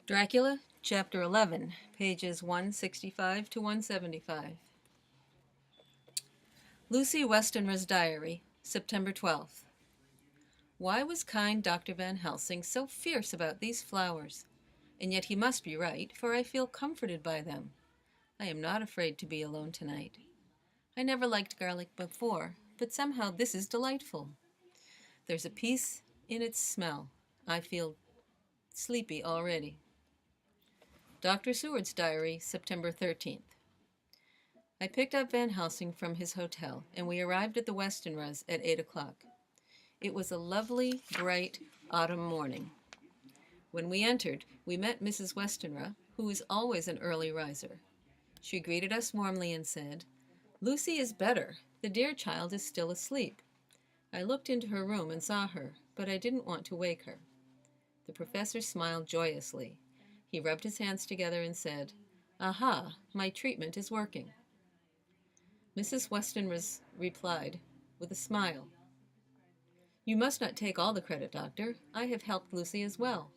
Dracula, Chapter 11, pages 165 to 175. Lucy Westenra's Diary, September 12th. Why was kind Dr. Van Helsing so fierce about these flowers? And yet he must be right, for I feel comforted by them. I am not afraid to be alone tonight. I never liked garlic before, but somehow this is delightful. There's a peace in its smell. I feel sleepy already. Dr. Seward's Diary, September 13th. I picked up Van Helsing from his hotel, and we arrived at the Westenras at 8 o'clock. It was a lovely, bright autumn morning. When we entered, we met Mrs. Westenra, who is always an early riser. She greeted us warmly and said, "Lucy is better. The dear child is still asleep." I looked into her room and saw her, but I didn't want to wake her. The professor smiled joyously. He rubbed his hands together and said, "Aha, my treatment is working." Mrs. Westenra replied with a smile, "You must not take all the credit, doctor. I have helped Lucy as well."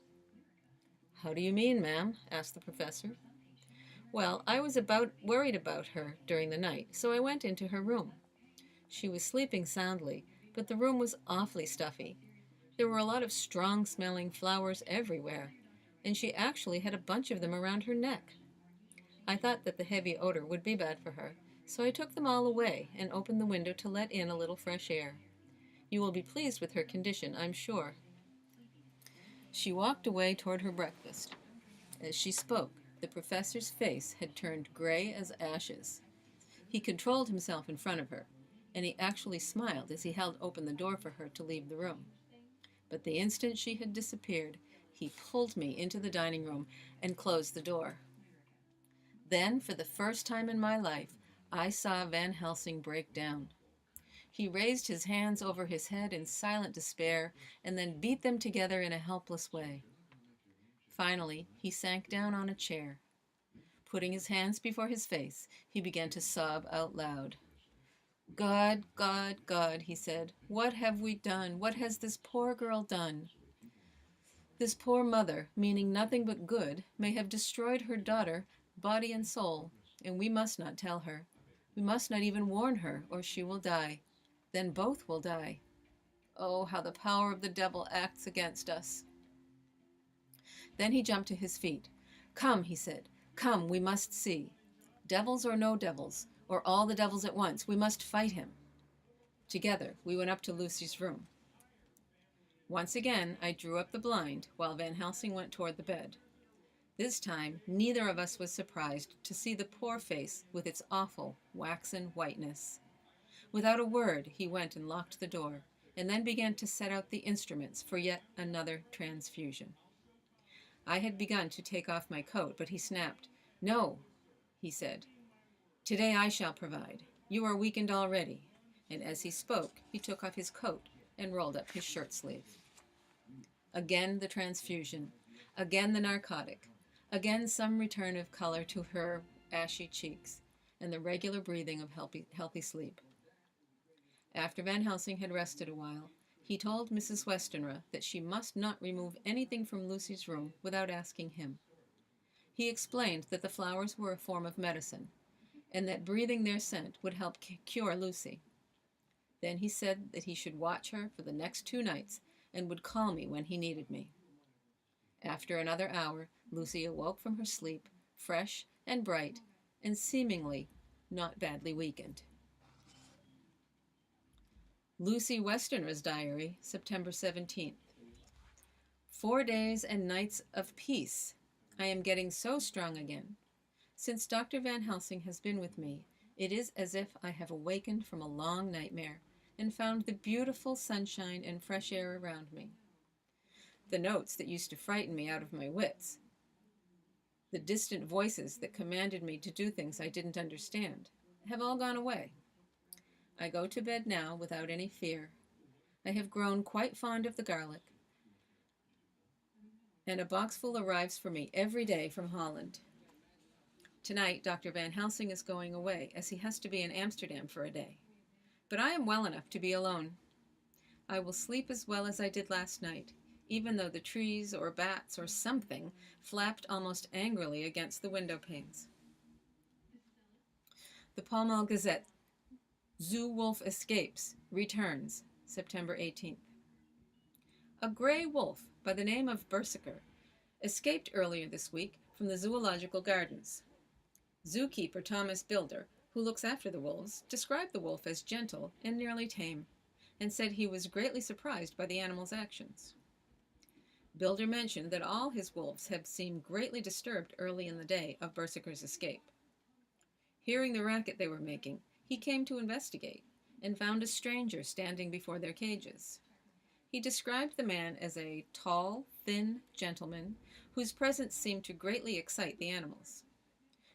"How do you mean, ma'am?" asked the professor. "Well, I was worried about her during the night, so I went into her room. She was sleeping soundly, but the room was awfully stuffy. There were a lot of strong-smelling flowers everywhere, and she actually had a bunch of them around her neck. I thought that the heavy odor would be bad for her, so I took them all away and opened the window to let in a little fresh air. You will be pleased with her condition, I'm sure." She walked away toward her breakfast. As she spoke, the professor's face had turned gray as ashes. He controlled himself in front of her, and he actually smiled as he held open the door for her to leave the room. But the instant she had disappeared, he pulled me into the dining room and closed the door. Then, for the first time in my life, I saw Van Helsing break down. He raised his hands over his head in silent despair and then beat them together in a helpless way. Finally, he sank down on a chair. Putting his hands before his face, he began to sob out loud. "God, God, God," he said, "what have we done? What has this poor girl done? This poor mother, meaning nothing but good, may have destroyed her daughter, body and soul, and we must not tell her. We must not even warn her, or she will die. Then both will die. Oh, how the power of the devil acts against us." Then he jumped to his feet. "Come," he said, "come, we must see. Devils or no devils, or all the devils at once, we must fight him." Together, we went up to Lucy's room. Once again, I drew up the blind while Van Helsing went toward the bed. This time, neither of us was surprised to see the poor face with its awful waxen whiteness. Without a word, he went and locked the door, and then began to set out the instruments for yet another transfusion. I had begun to take off my coat, but he snapped. "No," he said. "Today I shall provide. You are weakened already." And as he spoke, he took off his coat and rolled up his shirt sleeve. Again the transfusion, again the narcotic, again some return of color to her ashy cheeks, and the regular breathing of healthy sleep. After Van Helsing had rested a while, he told Mrs. Westenra that she must not remove anything from Lucy's room without asking him. He explained that the flowers were a form of medicine, and that breathing their scent would help cure Lucy. Then he said that he should watch her for the next 2 nights and would call me when he needed me. After another hour, Lucy awoke from her sleep, fresh and bright, and seemingly not badly weakened. Lucy Westenra's Diary, September 17th. 4 days and nights of peace. I am getting so strong again. Since Dr. Van Helsing has been with me, it is as if I have awakened from a long nightmare and found the beautiful sunshine and fresh air around me. The notes that used to frighten me out of my wits, the distant voices that commanded me to do things I didn't understand, have all gone away. I go to bed now without any fear. I have grown quite fond of the garlic, and a boxful arrives for me every day from Holland. Tonight, Dr. Van Helsing is going away, as he has to be in Amsterdam for a day. But I am well enough to be alone. I will sleep as well as I did last night, even though the trees or bats or something flapped almost angrily against the window panes. The Pall Mall Gazette, Zoo Wolf Escapes, Returns, September 18th. A gray wolf by the name of Berserker escaped earlier this week from the zoological gardens. Zookeeper Thomas Bilder, who looks after the wolves, described the wolf as gentle and nearly tame, and said he was greatly surprised by the animal's actions. Bilder mentioned that all his wolves had seemed greatly disturbed early in the day of Berserker's escape. Hearing the racket they were making, he came to investigate and found a stranger standing before their cages. He described the man as a tall, thin gentleman whose presence seemed to greatly excite the animals.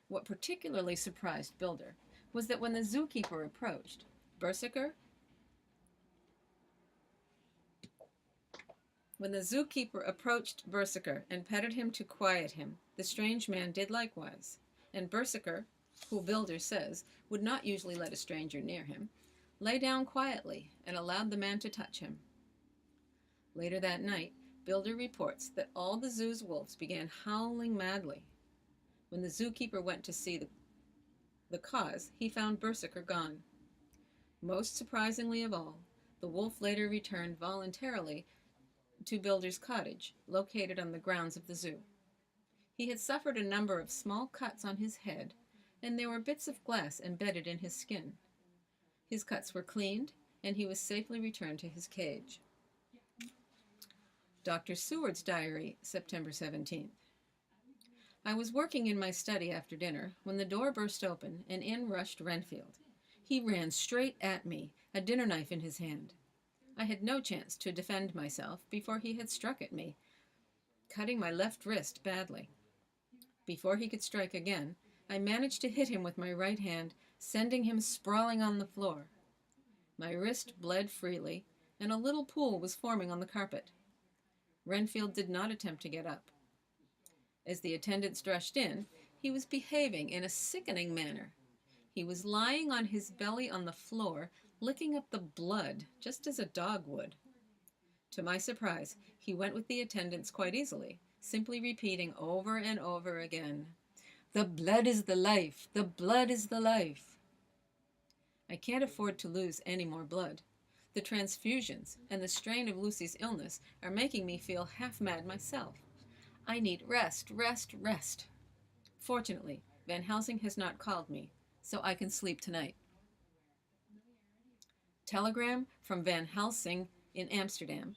What particularly surprised Bilder was that when the zookeeper approached, Berserker and petted him to quiet him, the strange man did likewise, and Berserker, who Bilder says would not usually let a stranger near him, lay down quietly and allowed the man to touch him. Later that night, Bilder reports that all the zoo's wolves began howling madly. When the zookeeper went to see the cause, he found Berserker gone. Most surprisingly of all, the wolf later returned voluntarily to Bilder's cottage, located on the grounds of the zoo. He had suffered a number of small cuts on his head, and there were bits of glass embedded in his skin. His cuts were cleaned, and he was safely returned to his cage. Dr. Seward's diary, September 17th. I was working in my study after dinner when the door burst open and in rushed Renfield. He ran straight at me, a dinner knife in his hand. I had no chance to defend myself before he had struck at me, cutting my left wrist badly. Before he could strike again, I managed to hit him with my right hand, sending him sprawling on the floor. My wrist bled freely, and a little pool was forming on the carpet. Renfield did not attempt to get up. As the attendants rushed in, he was behaving in a sickening manner. He was lying on his belly on the floor, licking up the blood, just as a dog would. To my surprise, he went with the attendants quite easily, simply repeating over and over again, "The blood is the life! The blood is the life!" I can't afford to lose any more blood. The transfusions and the strain of Lucy's illness are making me feel half mad myself. I need rest, rest, rest. Fortunately, Van Helsing has not called me, so I can sleep tonight. Telegram from Van Helsing in Amsterdam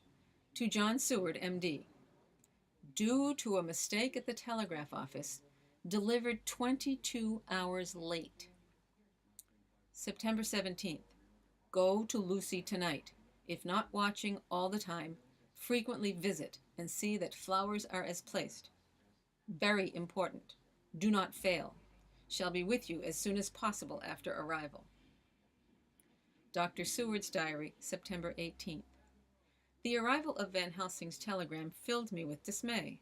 to John Seward, M.D. Due to a mistake at the telegraph office, delivered 22 hours late. September 17th. Go to Lucy tonight. If not watching all the time, frequently visit and see that flowers are as placed. Very important. Do not fail. Shall be with you as soon as possible after arrival. Dr. Seward's diary, September 18th. The arrival of Van Helsing's telegram filled me with dismay.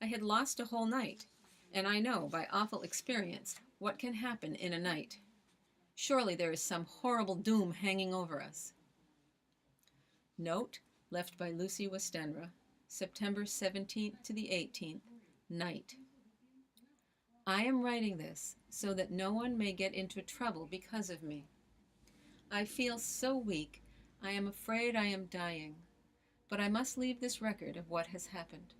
I had lost a whole night, and I know by awful experience what can happen in a night. Surely there is some horrible doom hanging over us. Note left by Lucy Westenra, September 17th to the 18th, night. I am writing this so that no one may get into trouble because of me. I feel so weak, I am afraid I am dying, but I must leave this record of what has happened.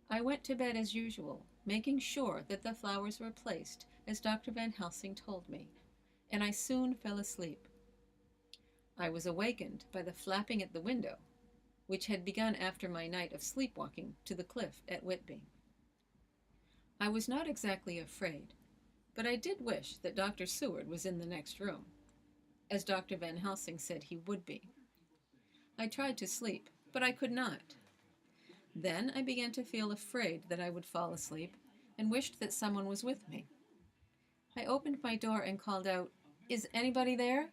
I went to bed as usual, making sure that the flowers were placed as Dr. Van Helsing told me, and I soon fell asleep. I was awakened by the flapping at the window, which had begun after my night of sleepwalking to the cliff at Whitby. I was not exactly afraid, but I did wish that Dr. Seward was in the next room, as Dr. Van Helsing said he would be. I tried to sleep, but I could not. Then I began to feel afraid that I would fall asleep, and wished that someone was with me. I opened my door and called out, "Is anybody there?"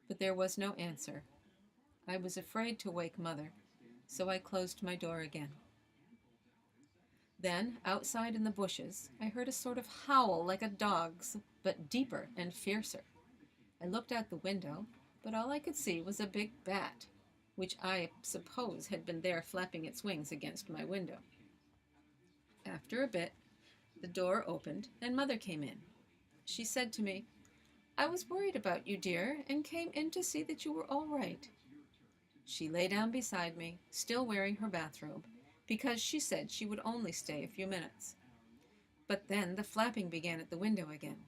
But there was no answer. I was afraid to wake Mother, so I closed my door again. Then, outside in the bushes, I heard a sort of howl like a dog's, but deeper and fiercer. I looked out the window, but all I could see was a big bat. which I suppose had been there flapping its wings against my window. After a bit, the door opened and Mother came in. She said to me, "I was worried about you, dear, and came in to see that you were all right." She lay down beside me, still wearing her bathrobe, because she said she would only stay a few minutes. But then the flapping began at the window again.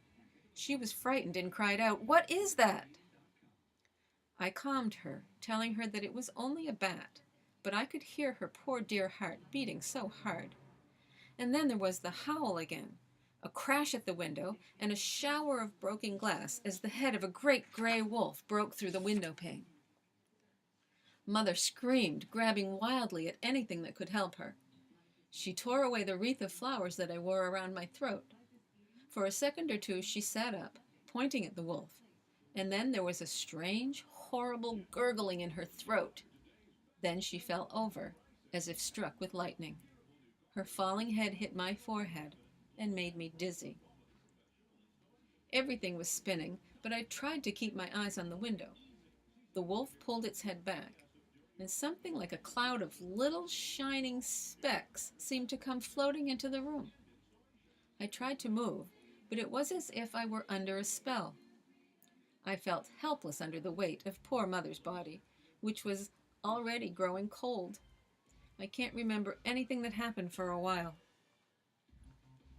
She was frightened and cried out, "What is that?" I calmed her, telling her that it was only a bat, but I could hear her poor dear heart beating so hard. And then there was the howl again, a crash at the window, and a shower of broken glass as the head of a great gray wolf broke through the window pane. Mother screamed, grabbing wildly at anything that could help her. She tore away the wreath of flowers that I wore around my throat. For a second or two she sat up, pointing at the wolf, and then there was a strange, horrible gurgling in her throat. Then she fell over, as if struck with lightning. Her falling head hit my forehead and made me dizzy. Everything was spinning, but I tried to keep my eyes on the window. The wolf pulled its head back, and something like a cloud of little shining specks seemed to come floating into the room. I tried to move, but it was as if I were under a spell. I felt helpless under the weight of poor Mother's body, which was already growing cold. I can't remember anything that happened for a while.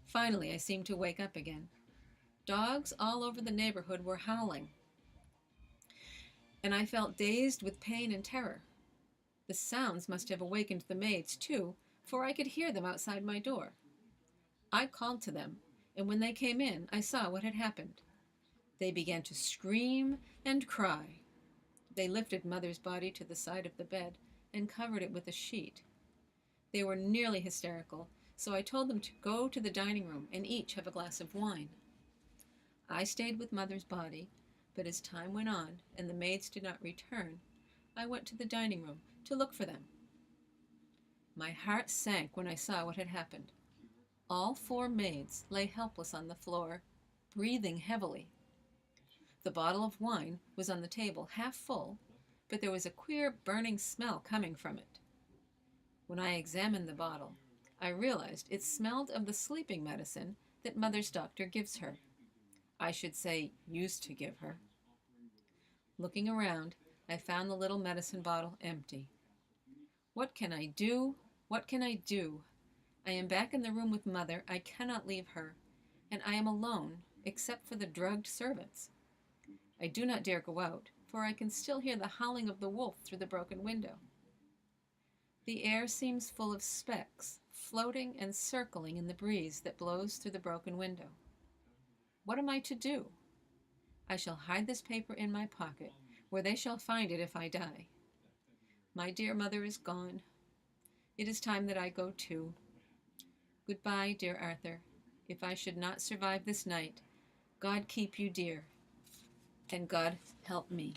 Finally, I seemed to wake up again. Dogs all over the neighborhood were howling, and I felt dazed with pain and terror. The sounds must have awakened the maids, too, for I could hear them outside my door. I called to them, and when they came in, I saw what had happened. They began to scream and cry. They lifted Mother's body to the side of the bed and covered it with a sheet. They were nearly hysterical, so I told them to go to the dining room and each have a glass of wine. I stayed with Mother's body, but as time went on and the maids did not return, I went to the dining room to look for them. My heart sank when I saw what had happened. All 4 maids lay helpless on the floor, breathing heavily. The bottle of wine was on the table, half full, but there was a queer burning smell coming from it. When I examined the bottle, I realized it smelled of the sleeping medicine that Mother's doctor gives her. I should say, used to give her. Looking around, I found the little medicine bottle empty. What can I do? What can I do? I am back in the room with Mother. I cannot leave her, and I am alone, except for the drugged servants. I do not dare go out, for I can still hear the howling of the wolf through the broken window. The air seems full of specks, floating and circling in the breeze that blows through the broken window. What am I to do? I shall hide this paper in my pocket, where they shall find it if I die. My dear Mother is gone. It is time that I go too. Goodbye, dear Arthur. If I should not survive this night, God keep you dear, and God help me.